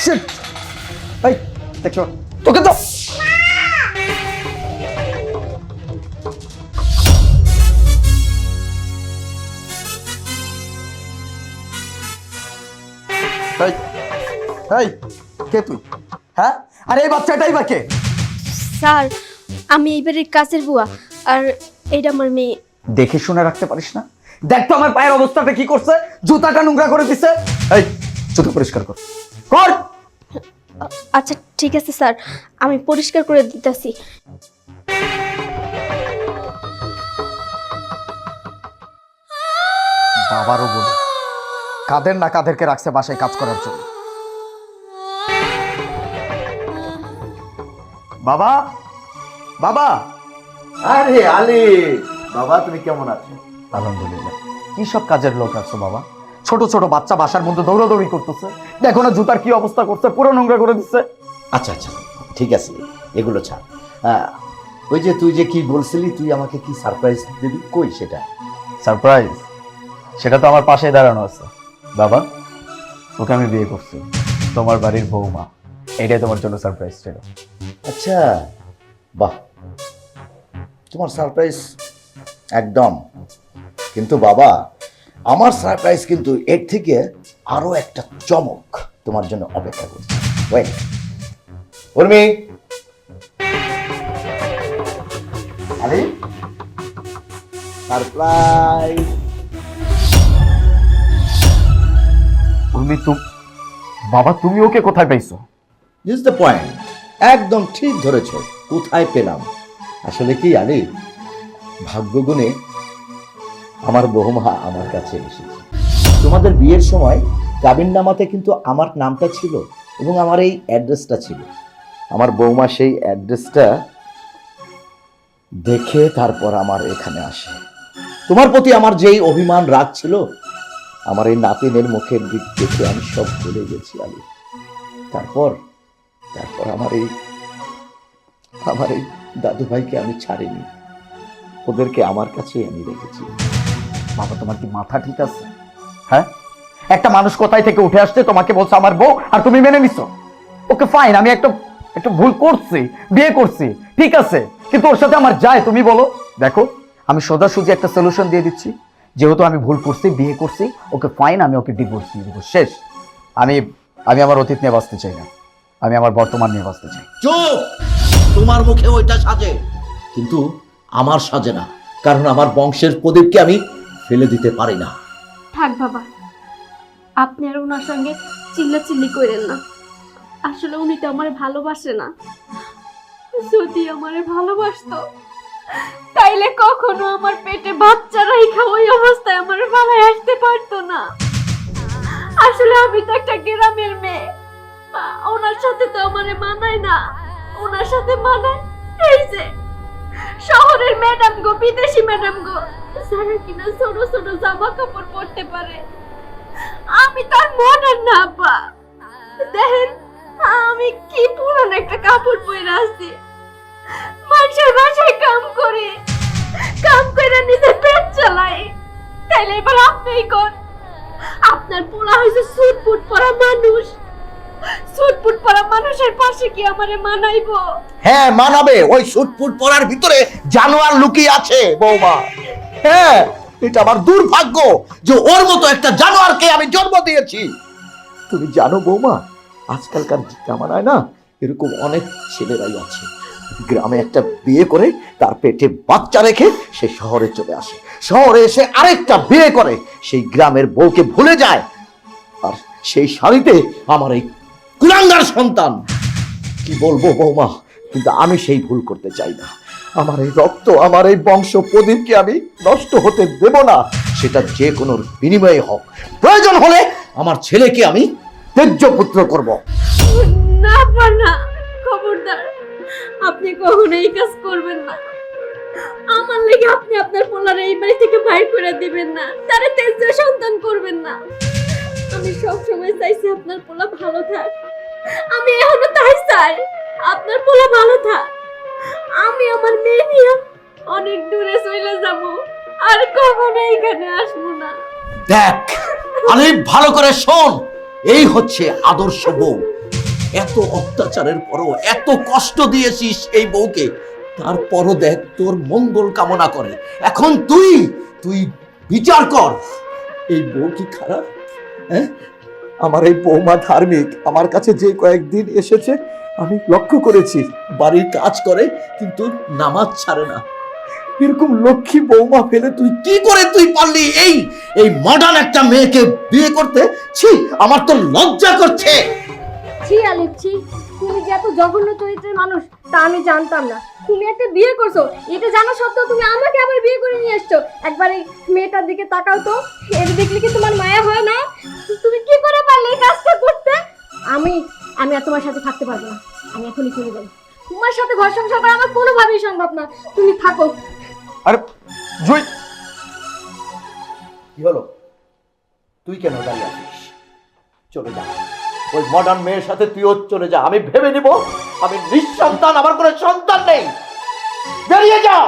Sheet এই দেখো তোকে তো এই এই কে তুই? হ্যাঁ, আর এই বাচ্চাটাই বা কে? স্যার, আমি এইবারের কাজের বুয়া, আর এইটা আমার মেয়ে। দেখে শুনে রাখতে পারিস না? দেখ তো আমার পায়ের অবস্থাটা কি করছে, জুতাটা নোংরা করে দিছে। এই জুতো পরিষ্কার কর কর। আচ্ছা ঠিক আছে স্যার, আমি পরিষ্কার করে দিতেছি। বাবারও বলে কাদের না কাদেরকে রাখছে বাসায় কাজ করার জন্য। বাবা বাবা। আরে আলী বাবা, তুমি কেমন আছো? আলহামদুলিল্লাহ। কি সব কাজের লোক রাখছো বাবা? ছোট ছোট বাচ্চা বাসার মধ্যে দৌড়াদৌড়ি করতেছে, দেখো না জুতার কি অবস্থা করছে, পুরো নোংরা করে দিচ্ছে। আচ্ছা আচ্ছা ঠিক আছে, এগুলো ছাড়। ওই যে তুই যে কি বলছিলি, তুই আমাকে কি সারপ্রাইজ দিবি, কই সেটা? সারপ্রাইজ? সেটা তো আমার পাশেই দাঁড়ানো আছে। বাবা, ওকে আমি বিয়ে করছি, তোমার বাড়ির বৌমা। এটাই তোমার জন্য সারপ্রাইজ ছিল। আচ্ছা বাহ, তোমার সারপ্রাইজ একদম। কিন্তু বাবা, আমার সারপ্রাইজ কিন্তু এর থেকে আরো একটা চমক তোমার জন্য অপেক্ষা করছে। ওয়েট উর্মি, আরে সারপ্রাইজ। উর্মি, বাবা তুমি ওকে কোথায় পাইছো? দিস দ্য পয়েন্ট, একদম ঠিক ধরেছ। কোথায় পেলাম? আসলে কি আলী, ভাগ্যগুণে আমার বৌমা আমার কাছে এসেছে। তোমাদের বিয়ের সময় কাবিননামাতে কিন্তু আমার নামটা ছিল এবং আমার এই অ্যাড্রেসটা ছিল। আমার বৌমা সেই অ্যাড্রেসটা দেখে তারপর আমার এখানে আসে। তোমার প্রতি আমার যেই অভিমান রাগ ছিল, আমার এই নাতিনের মুখের দিক দেখে আমি সব ভুলে গেছি আলী। তারপর আমার এই দাদু ভাইকে আমি ছাড়িনি, ওদেরকে আমার কাছে আমি রেখেছি। বাবা, তোমার কি মাথা ঠিক আছে? হ্যাঁ, একটা মানুষ কোথায় থেকে উঠে আসছে, তোমাকে বলছে আমার বউ, আর তুমি মেনে নিছো। ওকে ফাইন, আমি একটা ভুল করছি, বিয়ে করছি, ঠিক আছে, কিন্তু ওর সাথে আমার যায়? তুমি বলো। দেখো, আমি সোজাসুজি একটা সলিউশন দিয়ে দিচ্ছি। যেহেতু আমি ভুল করছি, বিয়ে করছি, ওকে ফাইন, আমি ওকে ডিভোর্স দিয়ে দেবো, শেষ। আমি আমার অতীত নিয়ে বাঁচতে চাই না, আমি আমার বর্তমান নিয়ে বাঁচতে চাই। চুপ! তোমার মুখে ওইটা সাজে, কিন্তু আমার সাজে না, কারণ আমার বংশের প্রদীপকে আমি ফেলে দিতে পারি না। থাক বাবা, আপনি আর ওনার সঙ্গে চিল্লাচিল্লি করেন না। আসলে উনি তো আমার ভালোবাসে না। যদি আমারে ভালোবাসতো তাইলে কখনো আমার পেটে বাচ্চা রাইখা ওই অবস্থায় আমার ভালোই আসতে পারতো না। আসলে আমি তো একটা গ্রামের মেয়ে, ওনার সাথে তো আমারে মানায় না। ওনার সাথে মানায় এই যে শহরের ম্যাডাম গো, বিদেশি ম্যাডাম গো, যারা কিনা ছোট ছোট জামা কাপড় পরতে পারে। আমি তার মনের না আব্বা। দেখেন, আমি কি পুরান একটা কাপড় পরে আছি, মানুষের বাসায় কাম করে নিজের পেট চালাই। তাইলে এবার আপনিই কোন, আপনার পোলা হয়েছে সুটপুট পরা মানুষ, সুটপুট পরা মানুষের পাশে কি আমারে মানাইবো? হ্যাঁ মানাবে, ওই সুটপুট পরার ভিতরে জানোয়ার লুকিয়ে আছে বৌমা। হ্যাঁ, এটা আমার দুর্ভাগ্য যে ওর মতো একটা জানোয়ারকে আমি জন্ম দিয়েছি। তুমি জানো বৌমা, আজকালকার জামানায় না এরকম অনেক ছেলেরাই আছে, গ্রামে একটা বিয়ে করে তার পেটে বাচ্চা রেখে সে শহরে চলে আসে, শহরে এসে আরেকটা বিয়ে করে, সেই গ্রামের বউকে ভুলে যায়, আর সেই শাড়িতে আমার এই কুলাঙ্গার সন্তান। কি বলবো বৌমা, কিন্তু আমি সেই ভুল করতে চাই না। আমার এই রক্ত, আমার এই বংশ প্রদীপকে আমি নষ্ট হতে দেব না, সেটা যে কোনো বিনিময়ে হোক। প্রয়োজন হলে আমার ছেলেকে আমি ত্যায্য পুত্র করব। না না, খবরদার, আপনি কখনো এই কাজ করবেন না। আমার লাগি আপনি আপনার পোলার এই বাড়ি থেকে বাইর করে দিবেন না, তারে তেজ্য সন্তান করবেন না। আমি সব সময় চাইছি আপনার পোলা ভালো থাক, আমি এখনো তাই চাই, আপনার পোলা ভালো থাক। আমি আমার মেয়ে নিয়ে অনেক দূরে চলে যাব, আর কখনো এখানে আসবো না। দেখ আরে ভালো করে শোন, এই হচ্ছে আদর্শ বউ, এত অত্যাচারের পরও এত কষ্ট দিয়েছিস এই বউকে, তারপরও দেখ তোর মঙ্গল কামনা করে। এখন তুই তুই বিচার কর, এই বউ কি খারাপ? হ্যাঁ, আমার এই বৌমা ধার্মিক। আমার কাছে যে কয়েকদিন এসেছে আমি লক্ষ্য করেছি, বাড়ির কাজ করে কিন্তু নামাজ ছাড়ে না। এরকম লক্ষ্মী বৌমা ফেলে তুই কি করে তুই পারলি এই এই মডার্ন একটা মেয়েকে বিয়ে করতে? ছি, আমার তো লজ্জা করছে। ছি আলিফ ছি, তুমি যে এত জঘন্য চরিত্রের মানুষ তা আমি জানতাম না। তুমি একটা বিয়ে করছো, এটা জানা সত্ত্বেও তুমি আমাকে আবার বিয়ে করে নিয়ে এসছো। একবার এই মেয়েটার দিকে তাকাও তো, এটা দেখলে কি তোমার মায়া হয় না? তুমি কি করে পারলে এই কাজটা করতে? আমি আমি আর তোমার সাথে থাকতে পারবো না, আমি এখনই চলে যাবো। তোমার সাথে ঘর সংসার করা আমার কোনোভাবেই সম্ভব না, তুমি থাকো। আরে জুই, কি হলো? তুই কেন দাঁড়িয়ে আছিস? চলে যা, ওই মডার্ন মেয়ের সাথে তুইও চলে যা। আমি ভেবে নিব, আমি নিঃসন্তান, আমার কোনো সন্তান নেই। বেরিয়ে যা।